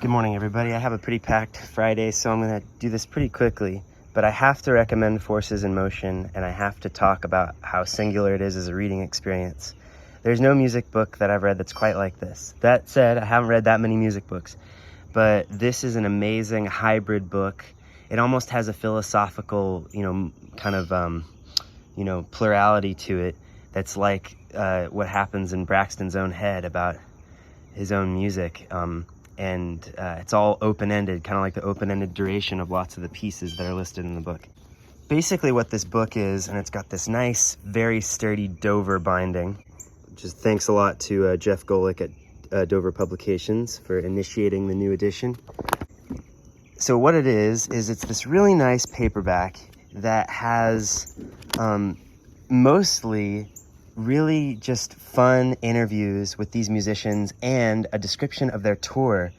Good morning, everybody. I have a pretty packed Friday, so I'm going to do this pretty quickly. But I have to recommend Forces in Motion, and I have to talk about how singular it is as a reading experience. There's no music book that I've read that's quite like this. That said, I haven't read that many music books, but this is an amazing hybrid book. It almost has a philosophical, plurality to it that's like what happens in Braxton's own head about his own music. And it's all open-ended, kind of like the open-ended duration of lots of the pieces that are listed in the book. Basically what this book is, and it's got this nice, very sturdy Dover binding, which is thanks a lot to Jeff Golick at Dover Publications for initiating the new edition. So what it is it's this really nice paperback that has mostly really just fun interviews with these musicians and a description of their tour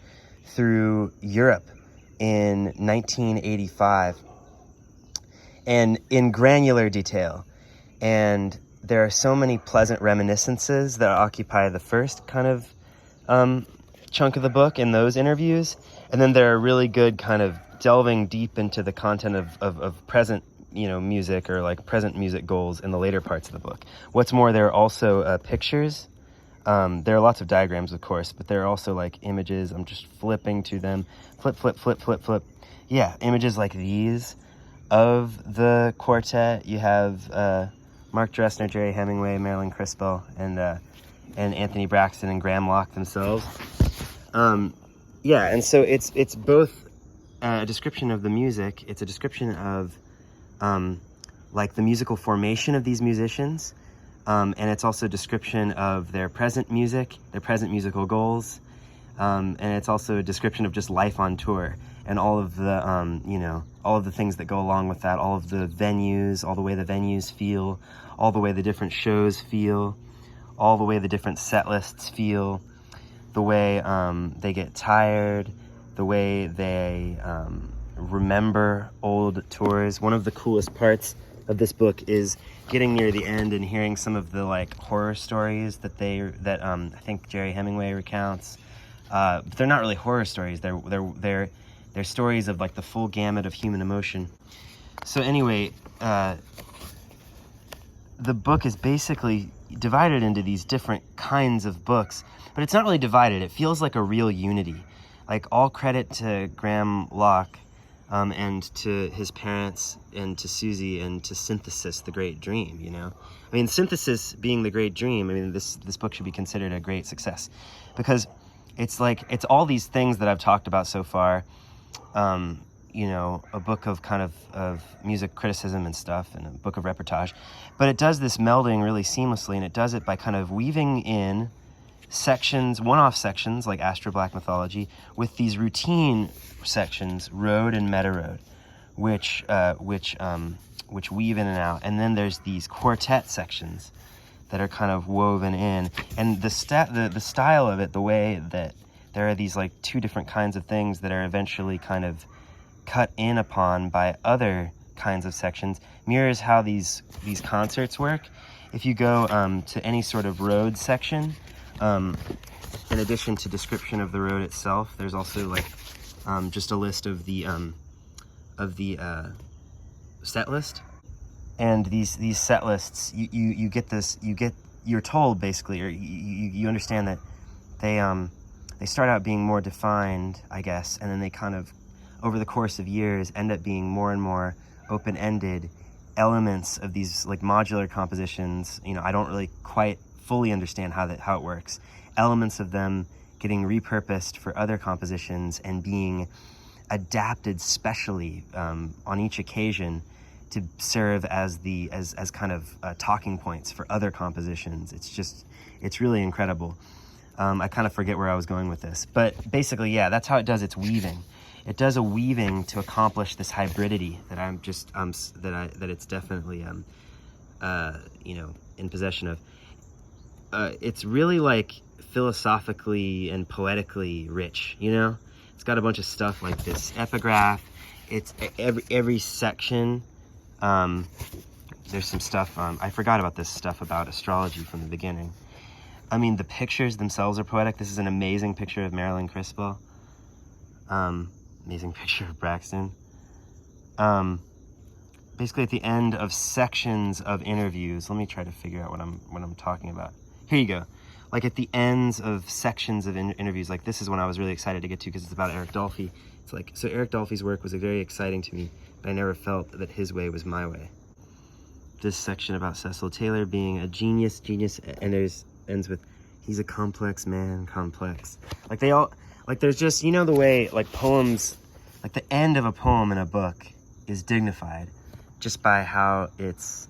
through Europe in 1985, and in granular detail. And there are so many pleasant reminiscences that occupy the first kind of chunk of the book in those interviews, and then there are really good kind of delving deep into the content of present music, or like present music goals in the later parts of the book. What's more, there are also pictures. There are lots of diagrams, of course, but there are also like images. I'm just flipping to them. Flip. Yeah, images like these of the quartet. You have Mark Dressner, Jerry Hemingway, Marilyn Crispell, and Anthony Braxton and Graham Locke themselves. And so it's both a description of the music. It's a description of like the musical formation of these musicians, and it's also a description of their present music, their present musical goals, and it's also a description of just life on tour and all of the all of the things that go along with that, all of the venues, all the way the venues feel, all the way the different shows feel, all the way the different set lists feel, the way they get tired, the way they remember old tours. One of the coolest parts of this book is getting near the end and hearing some of the like horror stories that I think Jerry Hemingway recounts. But they're not really horror stories. They're stories of like the full gamut of human emotion. So anyway, the book is basically divided into these different kinds of books, but it's not really divided. It feels like a real unity. Like, all credit to Graham Locke, and to his parents, and to Susie, and to Synthesis, the Great Dream, I mean, Synthesis being the Great Dream, I mean, this book should be considered a great success, because it's all these things that I've talked about so far, a book of kind of music criticism and stuff, and a book of reportage, but it does this melding really seamlessly, and it does it by kind of weaving in sections, one-off sections like Astro Black Mythology, with these routine sections, Road and Meta Road, which weave in and out, and then there's these quartet sections that are kind of woven in, and the style of it, the way that there are these like two different kinds of things that are eventually kind of cut in upon by other kinds of sections, mirrors how these concerts work. If you go to any sort of road section, in addition to description of the road itself, there's also like just a list of the set list, and these set lists, you're told basically, or you understand that they start out being more defined, I guess, and then they kind of over the course of years end up being more and more open-ended elements of these like modular compositions. I don't really quite fully understand how it works. Elements of them getting repurposed for other compositions and being adapted specially on each occasion to serve as kind of talking points for other compositions. It's really incredible. I kind of forget where I was going with this, but basically, yeah, that's how it does its weaving. It does a weaving to accomplish this hybridity that it's definitely in possession of. It's really like philosophically and poetically rich, It's got a bunch of stuff like this epigraph. It's every section. There's some stuff. I forgot about this stuff about astrology from the beginning. I mean, the pictures themselves are poetic. This is an amazing picture of Marilyn Crispell. Amazing picture of Braxton. Basically at the end of sections of interviews, let me try to figure out what I'm talking about. Here you go. Like at the ends of sections of interviews, like this is one I was really excited to get to because it's about Eric Dolphy. It's like, so Eric Dolphy's work was very exciting to me, but I never felt that his way was my way. This section about Cecil Taylor being a genius, and there's ends with, he's a complex man, complex. Like they all, like there's just, you know the way like poems, like the end of a poem in a book is dignified just by how it's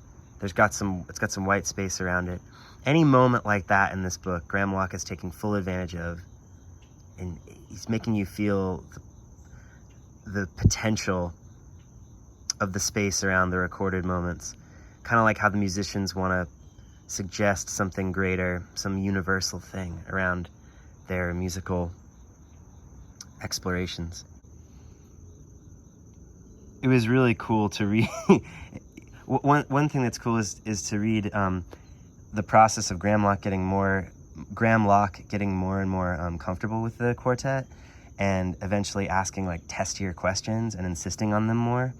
got some white space around it. Any moment like that in this book, Graham Locke is taking full advantage of, and he's making you feel the potential of the space around the recorded moments. Kind of like how the musicians want to suggest something greater, some universal thing around their musical explorations. It was really cool to read. One thing that's cool is to read the process of Graham Locke getting more and more comfortable with the quartet, and eventually asking like testier questions and insisting on them more.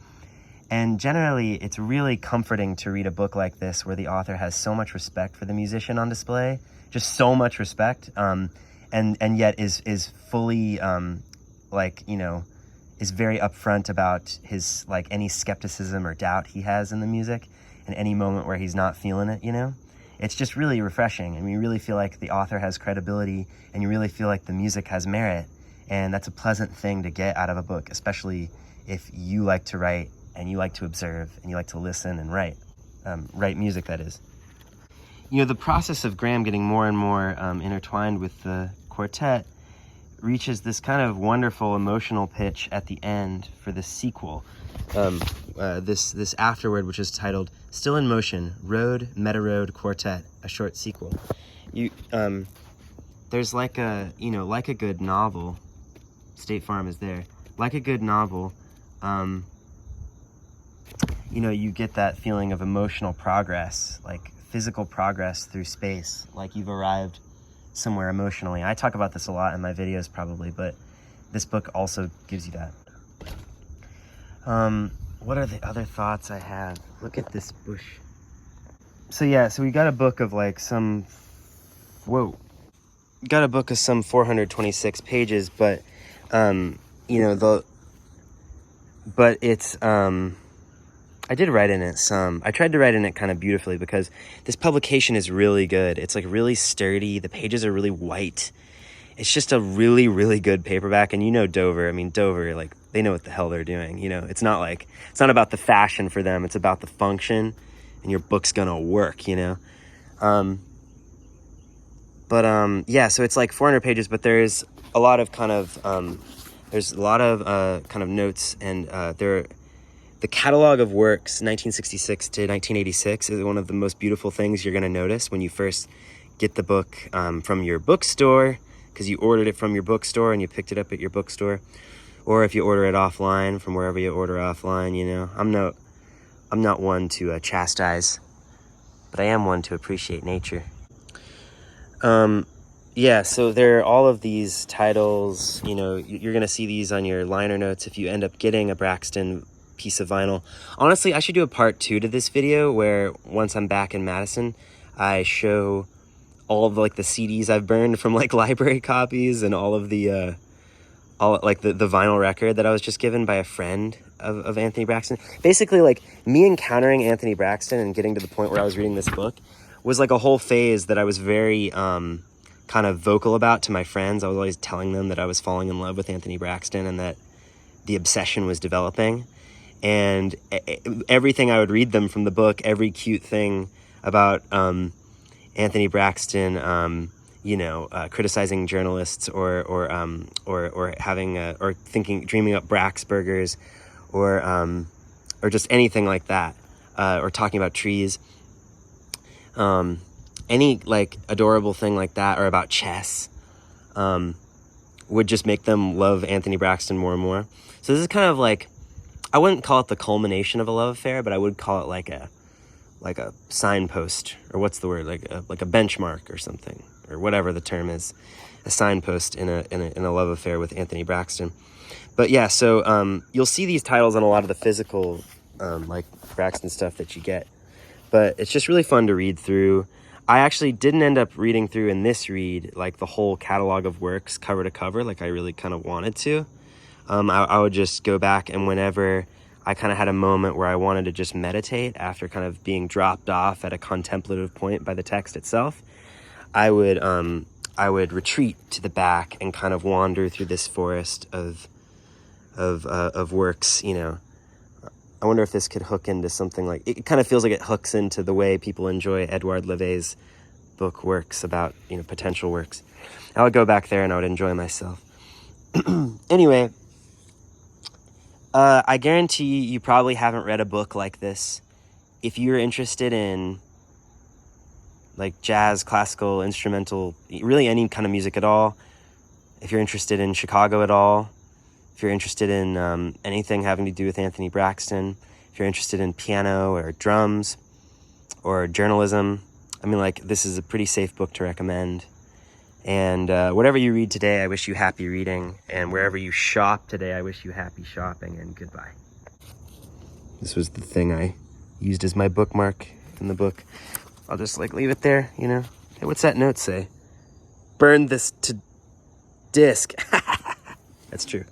And generally, it's really comforting to read a book like this where the author has so much respect for the musician on display, just so much respect, and yet is fully like, you know, is very upfront about his, like, any skepticism or doubt he has in the music, and any moment where he's not feeling it, you know? It's just really refreshing, and you really feel like the author has credibility, and you really feel like the music has merit, and that's a pleasant thing to get out of a book, especially if you like to write, and you like to observe, and you like to listen and write music, that is. You know, the process of Graham getting more and more intertwined with the quartet reaches this kind of wonderful emotional pitch at the end for the sequel. This afterword, which is titled "Still in Motion: Road, Meta Road Quartet," a short sequel. There's like a good novel. State Farm is there. Like a good novel, you get that feeling of emotional progress, like physical progress through space, like you've arrived somewhere emotionally. I talk about this a lot in my videos probably, but this book also gives you that. What are the other thoughts I have? Look at this bush. So we got a book of like some 426 pages, but it's I did write in it some. I tried to write in it kind of beautifully because this publication is really good. It's like really sturdy. The pages are really white. It's just a really, really good paperback. And Dover. I mean, Dover, like, they know what the hell they're doing. It's not about the fashion for them. It's about the function, and your book's gonna work, So it's like 400 pages, but there's a lot of kind of notes, and the catalog of works, 1966 to 1986, is one of the most beautiful things you're going to notice when you first get the book from your bookstore, because you ordered it from your bookstore and you picked it up at your bookstore, or if you order it offline from wherever you order offline. I'm not one to chastise, but I am one to appreciate nature. So there are all of these titles. You're going to see these on your liner notes if you end up getting a Braxton piece of vinyl. Honestly, I should do a part 2 to this video where once I'm back in Madison, I show all of the CDs I've burned from library copies, and all of the the vinyl record that I was just given by a friend of Anthony Braxton. Basically, me encountering Anthony Braxton and getting to the point where I was reading this book was like a whole phase that I was very kind of vocal about to my friends. I was always telling them that I was falling in love with Anthony Braxton and that the obsession was developing. And everything I would read them from the book, every cute thing about Anthony Braxton, criticizing journalists or having or dreaming up Brax burgers, or just anything like that, or talking about trees, any adorable thing like that, or about chess, would just make them love Anthony Braxton more and more. So this is kind of I wouldn't call it the culmination of a love affair, but I would call it like a signpost, or what's the word, like a benchmark or something, or whatever the term is. a signpost in a love affair with Anthony Braxton. But yeah, so you'll see these titles on a lot of the physical like Braxton stuff that you get. But it's just really fun to read through. I actually didn't end up reading through in this read like the whole catalog of works cover to cover like I really kind of wanted to. I would just go back, and whenever I kind of had a moment where I wanted to just meditate after kind of being dropped off at a contemplative point by the text itself, I would retreat to the back and kind of wander through this forest of works, you know. I wonder if this could hook into something like, it kind of feels like it hooks into the way people enjoy Edouard Levé's book works about, you know, potential works. I would go back there and I would enjoy myself. Anyway, I guarantee you probably haven't read a book like this. If you're interested in like jazz, classical, instrumental, really any kind of music at all, if you're interested in Chicago at all, if you're interested in anything having to do with Anthony Braxton, if you're interested in piano or drums or journalism, I mean, like, this is a pretty safe book to recommend. And whatever you read today, I wish you happy reading. And wherever you shop today, I wish you happy shopping, and goodbye. This was the thing I used as my bookmark in the book. I'll just, like, leave it there, you know? Hey, what's that note say? Burn this to disk. That's true.